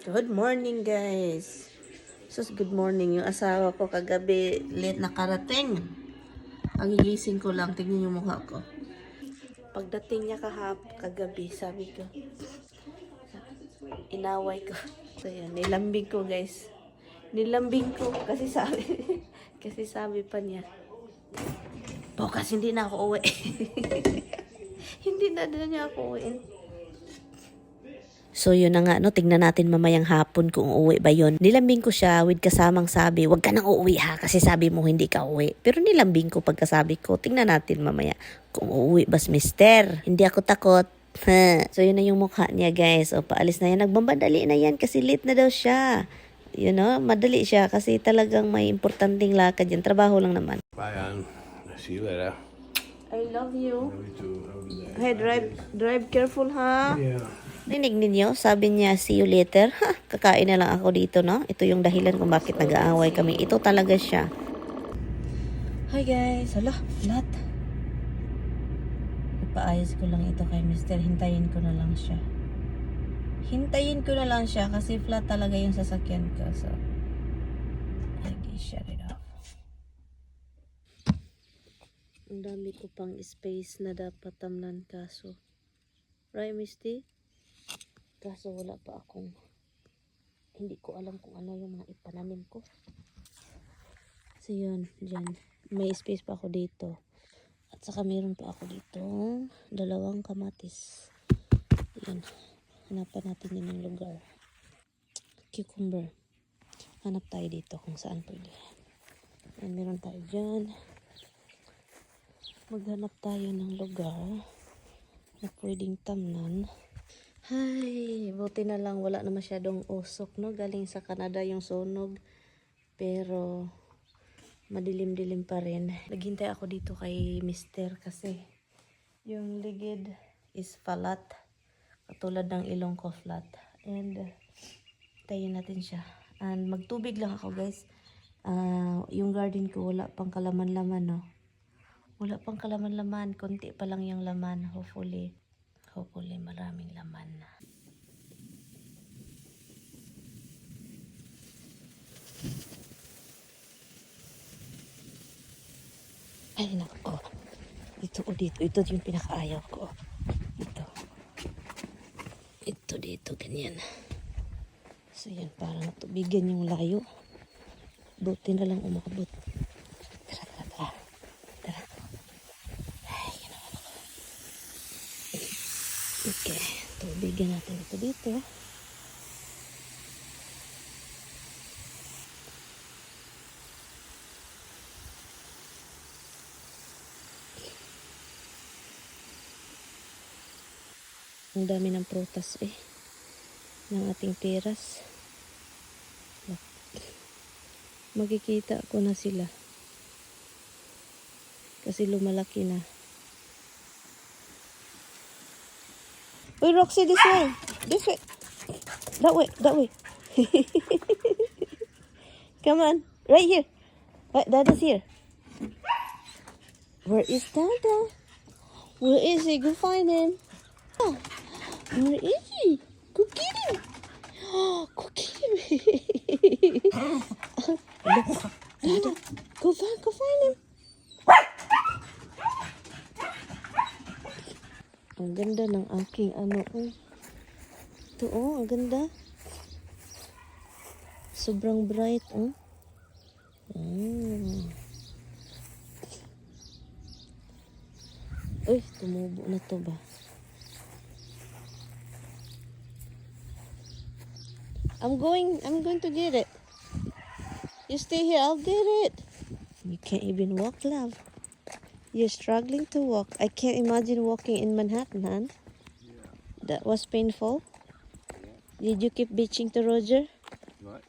Good morning, guys. Sus, good morning. Yung asawa ko kagabi, late nakarating. Ang gigising ko lang, tingnan yung mukha ko. Pagdating niya kagabi, sabi ko, inaway ko. So, yan, nilambing ko, guys. Nilambing ko kasi sabi, kasi sabi pa niya, bukas hindi na ako uwi. Hindi na niya ako uwiin. So yun na nga, no, tignan natin mamayang hapon kung uuwi ba yun. Nilambing ko siya with kasamang sabi, wag ka nang uuwi ha, kasi sabi mo hindi ka uwi. Pero nilambing ko pagkasabi ko, tignan natin mamaya kung uuwi ba si mister. Hindi ako takot. So yun na yung mukha niya, guys. O paalis na yan, nagbambadali na yan kasi late na daw siya. You know, madali siya kasi talagang may importanteng lakad yan. Trabaho lang naman. Bye, Ann. See you later. I love you. Love you too. Hey, drive careful ha. Yeah. Rinig ninyo, sabi niya, see you later. Ha, kakain na lang ako dito, no? Ito yung dahilan kung bakit nag-aaway kami. Ito talaga siya. Hi guys. Hala, flat. Ipaayos ko lang ito kay Mr. Hintayin ko na lang siya. Hintayin ko na lang siya kasi flat talaga yung sasakyan ko. So, okay, shut it off. Ang dami ko pang space na dapat tamnan kaso. Right, Misty? Kaso wala pa akong, hindi ko alam kung ano yung mga ipananim ko. So yun, dyan. May space pa ako dito. At saka mayroon pa ako dito dalawang kamatis. Yan. Hanapan natin yun ng lugar. Cucumber. Hanap tayo dito kung saan pwede. Yan, meron tayo dyan. Maghanap tayo ng lugar na pwedeng tamnan. Hay, buti na lang wala na masyadong usok, no? Galing sa Canada yung sunog. Pero madilim-dilim pa rin. Naghintay ako dito kay Mister kasi yung ligid is flat. Katulad ng ilong ko flat. And tayin natin siya. And magtubig lang ako, guys. Yung garden ko wala pang kalaman-laman, no? Wala pang kalaman-laman. Konti pa lang yung laman. Hopefully maraming laman na. Ay nako. Dito. Ito yung pinakaayaw ko. Ito dito, ganyan. So yan, para natubigan yung layo. Buti na lang umabot. Tara. Ay, ginawa ko. Okay, tubigan natin ito dito. Ang dami ng prutas ng ating teras. Makikita ko na sila kasi lumalaki na. Uy, Roxy, this way. That way. Come on, right here. Right, Dada's here. Where is Dada? Where is he? Go find him. Oh, where is he? Go get him. Oh, go get him. Dada, go find him. Ang ganda ng aking Ito ang ganda. Sobrang bright Uy, tumubo na to ba? I'm going to get it. You stay here, I'll get it. You can't even walk, love. You're struggling to walk. I can't imagine walking in Manhattan, huh? Yeah. That was painful. Yeah. Did you keep bitching to Roger? What?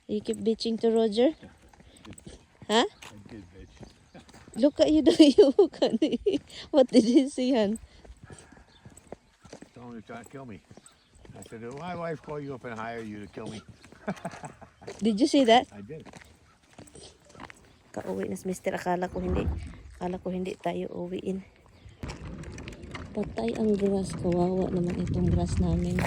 You keep bitching to Roger? Huh? I did, bitch. Look at you doing What did he say, hon? Told him to try to kill me. I said, did my wife call you up and hire you to kill me? Did you see that? I did. Kauwi na si Mister. Akala ko hindi tayo uwiin. Patay ang grass. Kawawa naman itong grass namin.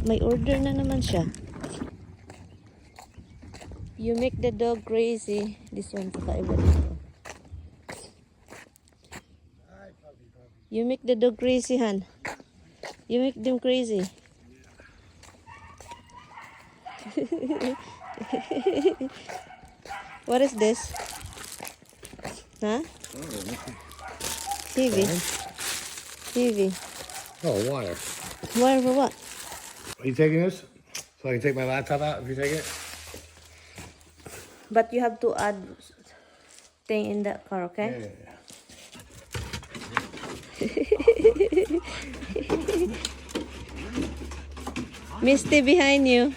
May order na naman siya. You make the dog crazy. This one kakaiba dito. You make the dog crazy, Han. You make them crazy. What is this? Huh? TV. TV. Oh, wire. Wire for what? Are you taking this? So I can take my laptop out if you take it? But you have to add thing in that car, okay? Yeah. Misty behind you.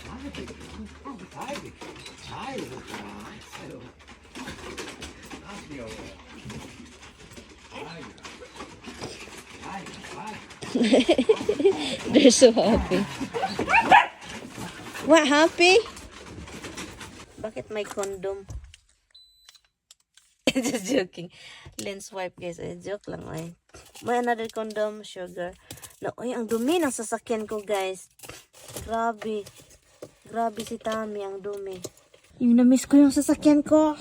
They're so happy. What, happy? Bakit may condom? Just joking. Lens wipe guys. Joke lang ay. May another condom, sugar. No, ay, ang dumi ng sasakyan ko guys. Grabe. Grabe si Tami, ang dumi. Yung na-miss ko yung sasakyan ko.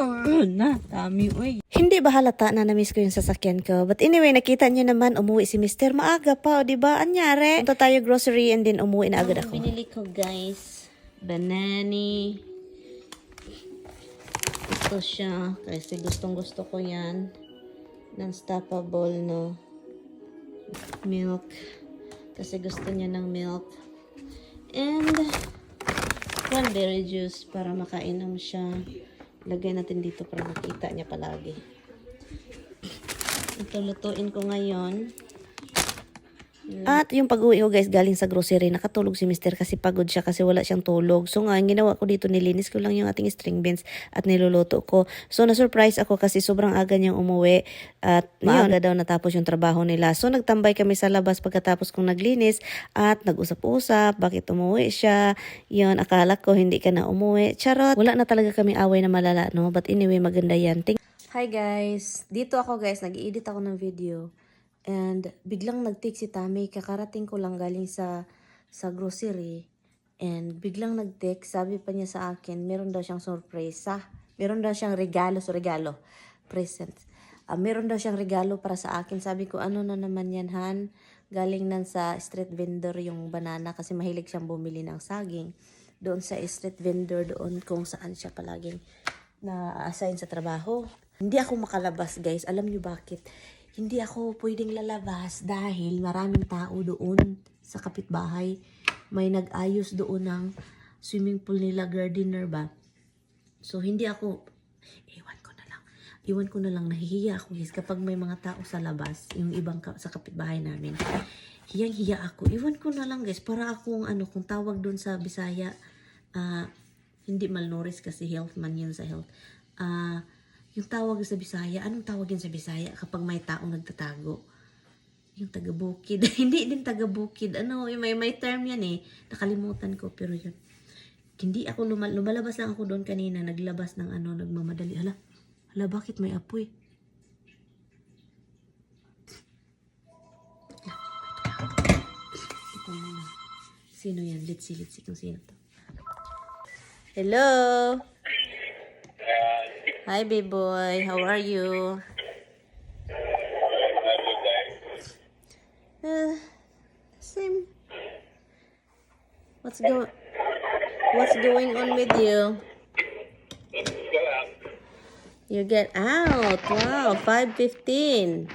Na, Tami, uy. Hindi ba halata na na-miss ko yung sasakyan ko? But anyway, nakita nyo naman, umuwi si Mr. Maaga pa, o diba? Anyari? Punta tayo grocery and then umuwi na agad ako. Binili ko guys, banani. Ito siya, kasi gustong gusto ko yan. Non-stoppable, no? Milk. Kasi gusto niya ng milk. And cranberry juice para makainom siya. Lagay natin dito para makita niya palagi. Ito lutuin ko ngayon. At yung pag-uwi ko guys, galing sa grocery, nakatulog si Mr. kasi pagod siya kasi wala siyang tulog. So nga, ang ginawa ko dito, nilinis ko lang yung ating string beans at niluluto ko. So na-surprise ako kasi sobrang aga niyang umuwi at maaga daw natapos yung trabaho nila. So nagtambay kami sa labas pagkatapos kong naglinis at nag-usap-usap, bakit umuwi siya. Yun, akala ko hindi ka na umuwi. Charot, wala na talaga kami away na malala, no? But anyway, maganda yan. Hi guys, dito ako guys, nag-i-edit ako ng video. And biglang nag-text si Tami, kakarating ko lang galing sa grocery. And biglang nag-text, sabi pa niya sa akin, meron daw siyang sorpresa. Meron daw siyang regalo, present. Meron daw siyang regalo para sa akin. Sabi ko, ano na naman yan, Han? Galing nan sa street vendor yung banana kasi mahilig siyang bumili ng saging. Doon sa street vendor, doon kung saan siya palaging na-assign sa trabaho. Hindi ako makalabas, guys. Alam niyo bakit? Hindi ako pwedeng lalabas dahil maraming tao doon sa kapitbahay. May nag-ayos doon ng swimming pool nila, gardener ba? So, hindi ako, iwan ko na lang, nahihiya ako guys kapag may mga tao sa labas, yung ibang sa kapitbahay namin. Hiyang-hiya ako. Iwan ko na lang guys, para akong kung tawag doon sa Bisaya, hindi malnourished kasi health man yun sa health. Yung tawag sa Bisaya, anong tawag yun sa Bisaya kapag may taong nagtatago? Yung taga-bukid. Hindi din taga-bukid. May term yan eh. Nakalimutan ko, pero yun. Hindi ako lumalabas lang ako doon kanina. Naglabas ng nagmamadali. Hala, bakit may apoy? Ito muna. Sino yan? Litsi kung sino to. Hello? Hi, baby boy. How are you? Same. What's going on with you? You get out. Wow, 5:15.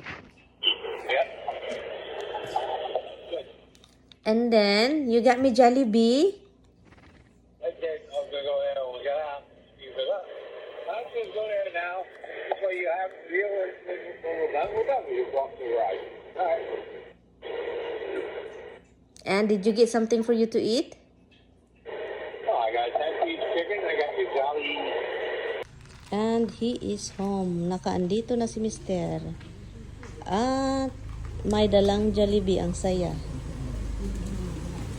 And then you got me Jollibee. And did you get something for you to eat? Oh, I got 10-piece chicken. I got your Jolly. And he is home. Nakaandito na si Mr. At may dalang Jollibee. Ang saya.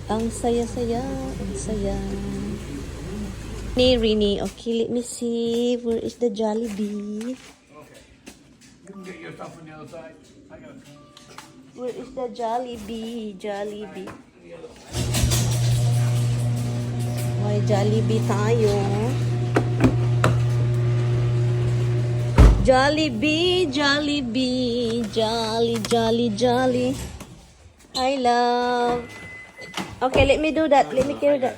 Ang saya-saya. Ang saya. Rini. Okay, let me see. Where is the Jollibee? Okay. You can get your stuff on the other side. I got it. Where is the Jollibee? Jollibee. may Jollibee tayo. Jollibee, Jollibee, jolly. I love. Okay, let me do that. Let me carry that.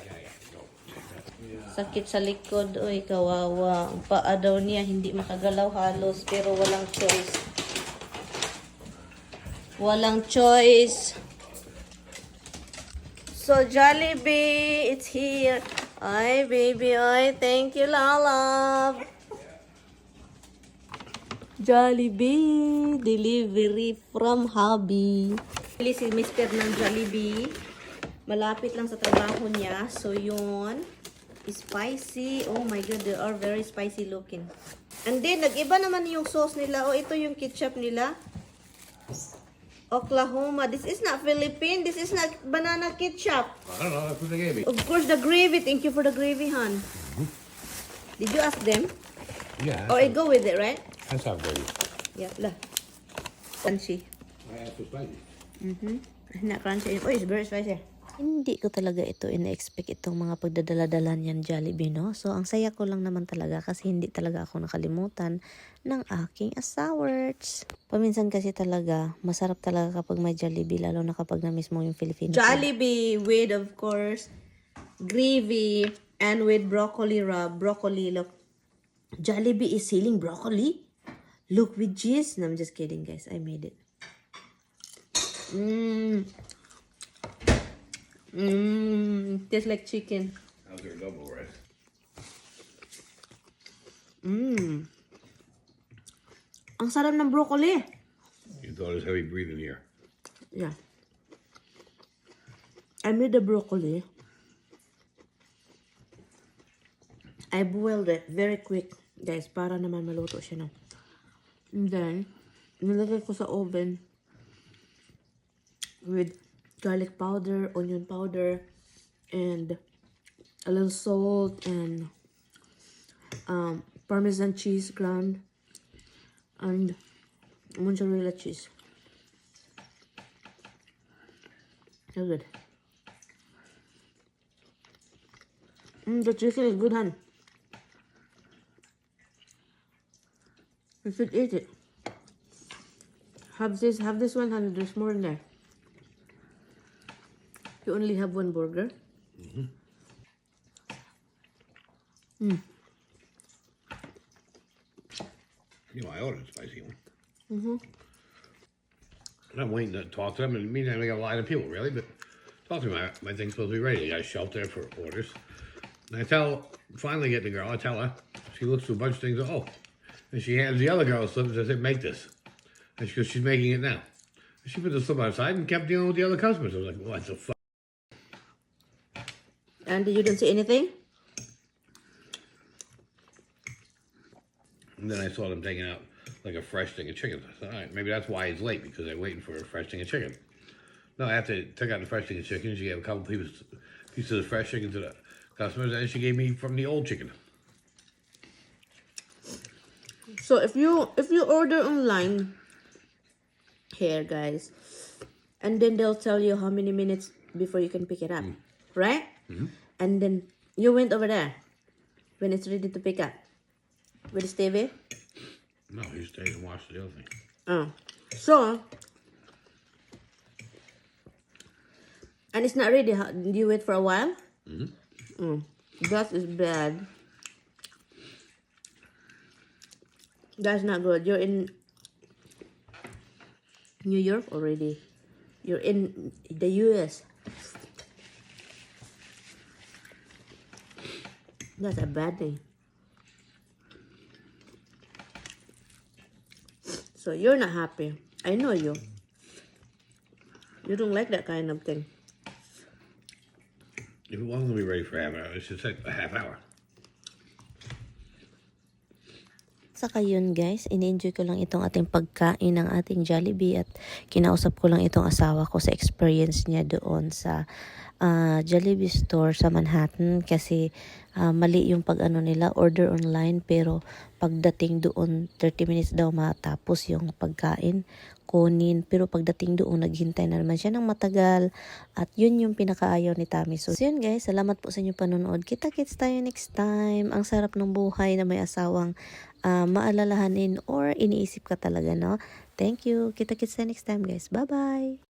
Sakit sa likod. Uy, kawawa. Ang paa daw niya, hindi makagalaw halos. Pero walang choice. Walang choice. So, Jollibee, it's here. Ay, baby, ay. Thank you, Lala. Jollibee, delivery from hubby. Pili si Mr. ng Jollibee. Malapit lang sa trabaho niya. So, yun. Spicy. Oh my God, they are very spicy looking. And then, nag-iba naman yung sauce nila. Oh, ito yung ketchup nila. Oklahoma. This is not Philippine. This is not banana ketchup. I don't know. That's what they gave me. Of course, the gravy. Thank you for the gravy, hon. Did you ask them? Yeah. Or I go with it, right? That's how gravy. Yeah, lah. Crunchy. I asked for spicy. Not crunchy. Oh, it's very spicy. Hindi ko talaga ito ina-expect itong mga pagdadala-dala niyan Jollibee, no? So, ang saya ko lang naman talaga kasi hindi talaga ako nakalimutan ng aking asawards. Paminsan kasi talaga, masarap talaga kapag may Jollibee, lalo na kapag na-miss mo yung Filipino. Jollibee with, of course, gravy and with broccoli rub. Broccoli, look. Jollibee is selling broccoli? Look, with cheese. No, I'm just kidding, guys. I made it. Tastes like chicken. How's their double rice? Ang sarap ng broccoli. You thought it was heavy breathing here. Yeah. I made the broccoli. I boiled it very quick, guys, para naman maluto siya, no? And then, nilagay ko sa oven with garlic powder, onion powder, and a little salt, and Parmesan cheese ground, and mozzarella cheese. So good. The chicken is good, hon. You should eat it. Have this one, hon. There's more in there. You only have one burger? You know, I ordered a spicy one. And I'm waiting to talk to them, and meantime, I got a line of people, really, but talk to me. My thing's supposed to be ready. I got a shelf there for orders. And finally get the girl, I tell her, she looks through a bunch of things, oh, and she hands the other girl a slip and says, hey, make this. And she goes, she's making it now. And she put the slip outside and kept dealing with the other customers. I was like, what the fuck? And you didn't see anything? And then I saw them taking out like a fresh thing of chicken. I thought, all right, maybe that's why he's late, because they're waiting for a fresh thing of chicken. No, after they took out the fresh thing of chicken, she gave a couple pieces of fresh chicken to the customers, and she gave me from the old chicken. So if you order online here, guys, and then they'll tell you how many minutes before you can pick it up, right? And then you went over there when it's ready to pick up with Stevie. No, he stayed and watched the other thing. Oh, so and it's not ready. Do you wait for a while? That is bad. That's not good. You're in New York already. You're in the US. That's a bad thing. So you're not happy. I know you. You don't like that kind of thing. If it wasn't going to be ready for half an hour, it should take a half hour. saka yun guys, ini-enjoy ko lang itong ating pagkain ng ating Jollibee at kinausap ko lang itong asawa ko sa experience niya doon sa Jollibee store sa Manhattan kasi mali yung pag-ano nila, order online pero pagdating doon 30 minutes daw matapos yung pagkain kunin, pero pagdating doon naghintay na naman siya ng matagal at yun yung pinakaayaw ni Tami. So yun guys, salamat po sa inyong panonood. Kita-kits tayo next time. Ang sarap ng buhay na may asawang maalalahanin or iniisip ka talaga, no? Thank you. Kita-kits tayo next time guys. Bye-bye!